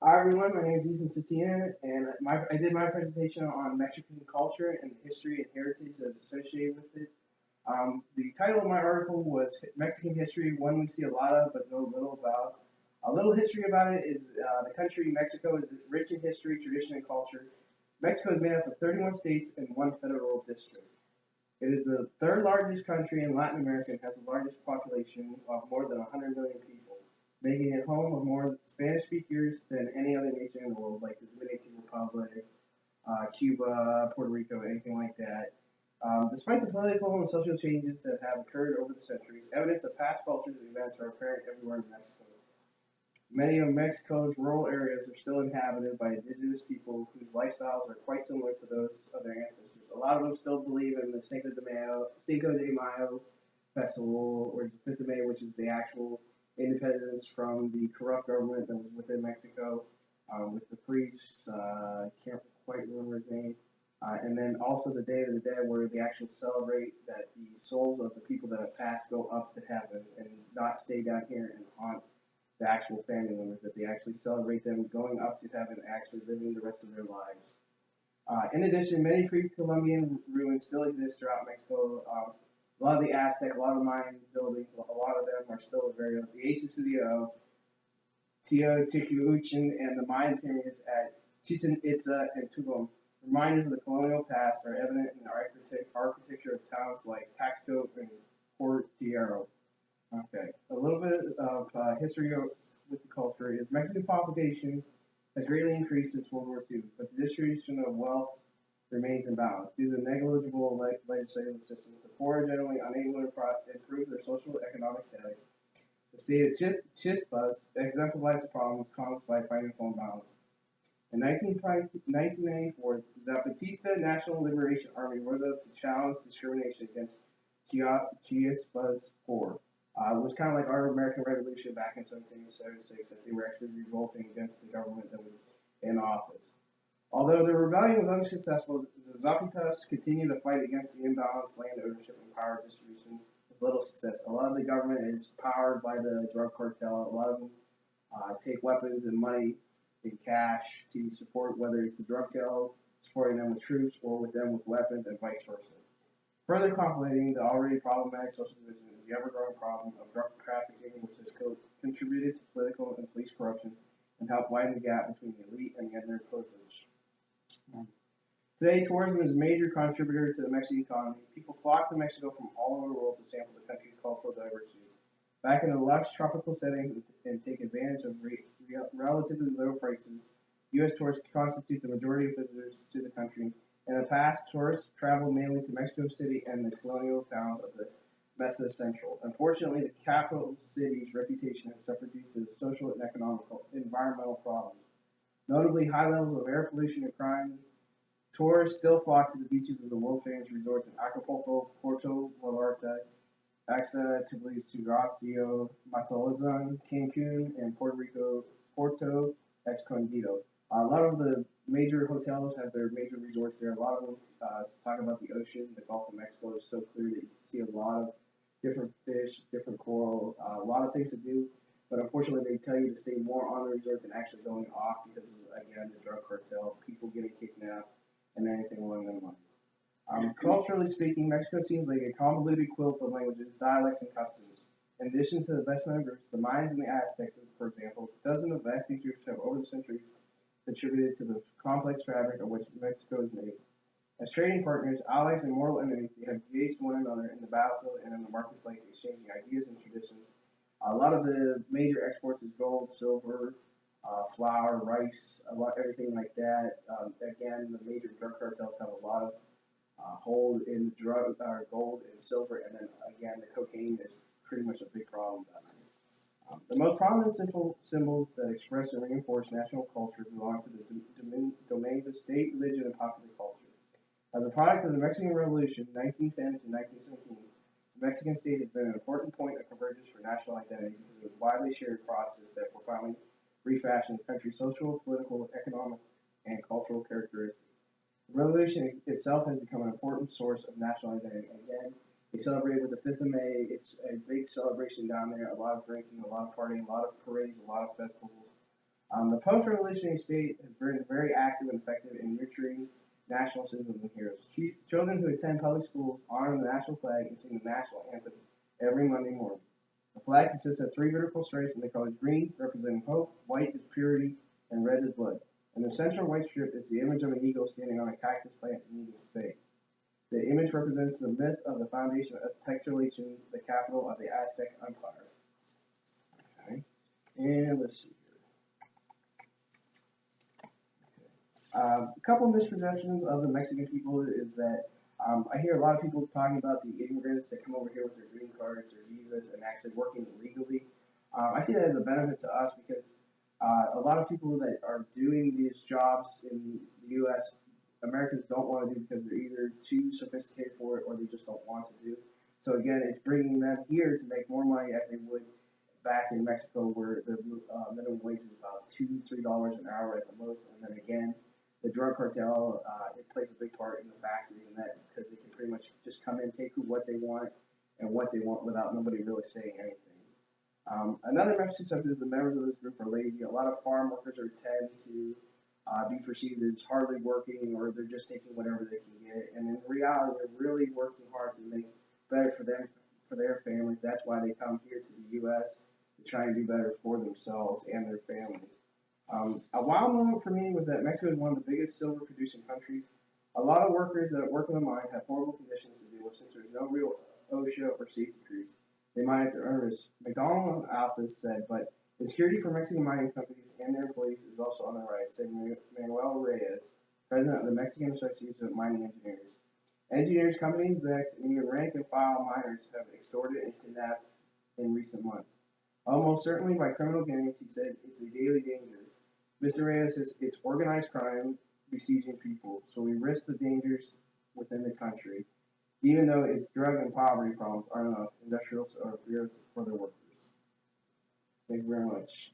Hi everyone, my name is Ethan Satina, and I did my presentation on Mexican culture and the history and heritage that's associated with it. The title of my article was Mexican History, one we see a lot of but know little about. A little history about it is the country Mexico is rich in history, tradition, and culture. Mexico is made up of 31 states and one federal district. It is the third largest country in Latin America and has the largest population of more than 100 million people, making it home of more Spanish speakers than any other nation in the world, like the Dominican Republic, Cuba, Puerto Rico, anything like that. Despite the political and social changes that have occurred over the centuries, evidence of past cultures and events are apparent everywhere in Mexico. Many of Mexico's rural areas are still inhabited by indigenous people whose lifestyles are quite similar to those of their ancestors. A lot of them still believe in the Cinco de Mayo festival, or the 5th of May, which is the actual independence from the corrupt government that was within Mexico, with the priests. I can't quite remember his name. And then also the Day of the Dead, where they actually celebrate that the souls of the people that have passed go up to heaven and not stay down here and haunt the actual family members, that they actually celebrate them going up to heaven, actually living the rest of their lives. In addition, many pre-Columbian ruins still exist throughout Mexico. A lot of the Aztec, a lot of the Mayan buildings, a lot of them are still very old. The ancient city of Teotihuacan and the Mayan pyramids at Chichen Itza and Tulum, reminders of the colonial past, are evident in the architecture of towns like Taxco and Portierro. Okay, a little bit of history with the culture is Mexican population has greatly increased since World War II, but the distribution of wealth remains imbalanced. Due to the negligible legislative systems, the poor are generally unable to improve their social economic status. The state of Chispas exemplifies the problems caused by financial imbalance. In 1994, the Zapatista National Liberation Army rose up to challenge discrimination against Chispas poor. It was kind of like our American Revolution back in 1776, that they were actually revolting against the government that was in office. Although the rebellion was unsuccessful, the Zapatistas continued to fight against the imbalanced land ownership and power distribution with little success. A lot of the government is powered by the drug cartel. A lot of them take weapons and money and cash to support, whether it's the drug cartel supporting them with troops or with them with weapons and vice versa. Further complicating the already problematic social division is the ever-growing problem of drug trafficking, which has contributed to political and police corruption and helped widen the gap between the elite and the underprivileged. Today, tourism is a major contributor to the Mexican economy. People flock to Mexico from all over the world to sample the country's cultural diversity. Back in the lush tropical settings and take advantage of relatively low prices, U.S. tourists constitute the majority of visitors to the country. In the past, tourists traveled mainly to Mexico City and the colonial towns of the Mesa Central. Unfortunately, the capital city's reputation has suffered due to the social and environmental problems. Notably, high levels of air pollution and crime. Tourists still flock to the beaches of the world-famous resorts in Acapulco, Puerto Vallarta, Axatabilis, Matalazan, Cancun, and Puerto Rico, Puerto Escondido. A lot of the major hotels have their major resorts there. A lot of them talk about the ocean. The Gulf of Mexico is so clear that you can see a lot of different fish, different coral, a lot of things to do. But unfortunately, they tell you to stay more on the resort than actually going off because of, again, the drug cartel, people getting kidnapped, and anything along those lines. Culturally speaking, Mexico seems like a convoluted quilt of languages, dialects, and customs. In addition to the best known groups, the Mayans and the Aztecs, for example, dozens of ethnic groups have over the centuries contributed to the complex fabric of which Mexico is made. As trading partners, allies, and mortal enemies, they have engaged one another in the battlefield and in the marketplace, exchanging ideas and traditions. A lot of the major exports is gold, silver, flour, rice, everything like that. Again, the major drug cartels have a lot of hold in gold and silver, and then again, the cocaine is pretty much a big problem down there. The most prominent symbols that express and reinforce national culture belong to the domains of state, religion, and popular culture. As a product of the Mexican Revolution, 1910 to 1917, the Mexican state has been an important point of convergence for national identity because it was widely shared process that profoundly refashioned the country's social, political, economic, and cultural characteristics. The revolution itself has become an important source of national identity. Again, they celebrate with the 5th of May. It's a big celebration down there, a lot of drinking, a lot of partying, a lot of parades, a lot of festivals. The post-revolutionary state has been very active and effective in nurturing national symbols and heroes. Children who attend public schools honor the national flag and sing the national anthem every Monday morning. The flag consists of three vertical stripes in the colors green, representing hope, white is purity, and red is blood. In the central white strip is the image of an eagle standing on a cactus plant in Eagle State. The image represents the myth of the foundation of Texurlation, the capital of the Aztec Empire. Okay, and let's see. A couple misperceptions of the Mexican people is that I hear a lot of people talking about the immigrants that come over here with their green cards or visas and actually working illegally. I see that as a benefit to us because a lot of people that are doing these jobs in the U.S., Americans don't want to do because they're either too sophisticated for it or they just don't want to do. So again, it's bringing them here to make more money as they would back in Mexico, where the minimum wage is about $2-3 an hour at the most, and then again the drug cartel, it plays a big part in the factories and that because they can pretty much just come in, take what they want and what they want without nobody really saying anything. Another misconception is the members of this group are lazy. A lot of farm workers tend to be perceived as hardly working or they're just taking whatever they can get. And in reality, they're really working hard to make better for them, for their families. That's why they come here to the U.S. to try and do better for themselves and their families. A wild moment for me was that Mexico is one of the biggest silver producing countries. A lot of workers that work in the mine have horrible conditions to deal with since there's no real OSHA or safety crews. They might have to earn this. McDonald Alpha said, but the security for Mexican mining companies and their employees is also on the rise, said Manuel Reyes, president of the Mexican Association of Mining Engineers. Engineers, company execs, and even rank and file miners have extorted and kidnapped in recent months. Almost certainly by criminal gangs, he said, it's a daily danger. Mr. Reyes says it's organized crime besieging people, so we risk the dangers within the country, even though its drug and poverty problems aren't enough. Industrials are feared for their workers. Thank you very much.